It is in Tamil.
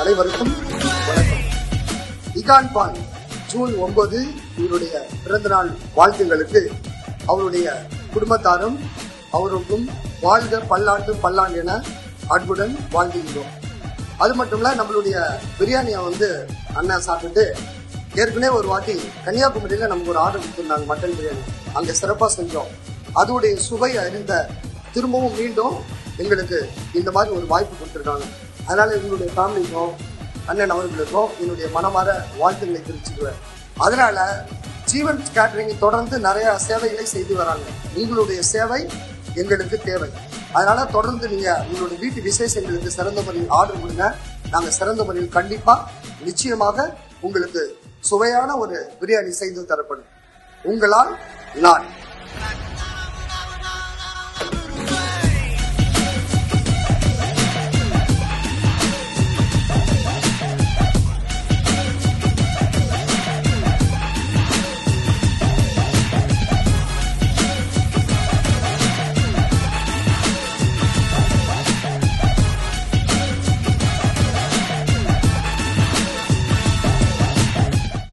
அனைவருக்கும் வணக்கம். இகான் பால் ஜூன் 9 இவருடைய பிறந்த நாள் வாழ்த்துங்களுக்கு அவருடைய குடும்பத்தாரும் அவருக்கும் வாழ்க பல்லாண்டு பல்லாண்டு என அன்புடன் வாழ்ந்துகிறோம். அது மட்டும் இல்ல, நம்மளுடைய பிரியாணியை அண்ணன் சாப்பிட்டு ஏற்கனவே ஒரு வாட்டி கன்னியாகுமரியில நமக்கு ஒரு ஆர்டர் கொடுத்துருந்தாங்க மட்டன் பிரியாணி. அங்க சிறப்பா செஞ்சோம். அதோடைய சுவை அறிந்த திரும்பவும் மீண்டும் எங்களுக்கு இந்த மாதிரி ஒரு வாய்ப்பு கொடுத்துருக்காங்க. அதனால எங்களுடைய ஃபேமிலிக்கும் அண்ணன் அவர்களுக்கும் என்னுடைய மனமார வாழ்த்துக்களை தெரிவிச்சுக்குவேன். அதனால ஜீவன் கேட்டரிங் தொடர்ந்து நிறைய சேவைகளை செய்து வராங்க. உங்களுடைய சேவை எங்களுக்கு தேவை. அதனால தொடர்ந்து நீங்க உங்களுடைய வீட்டு விசேஷங்களுக்கு சிறந்த முறையில் ஆர்டர் கொடுங்க. நாங்க சிறந்த முறையில் கண்டிப்பா நிச்சயமாக உங்களுக்கு சுவையான ஒரு பிரியாணி செய்து தரப்படும். உங்களால் நான்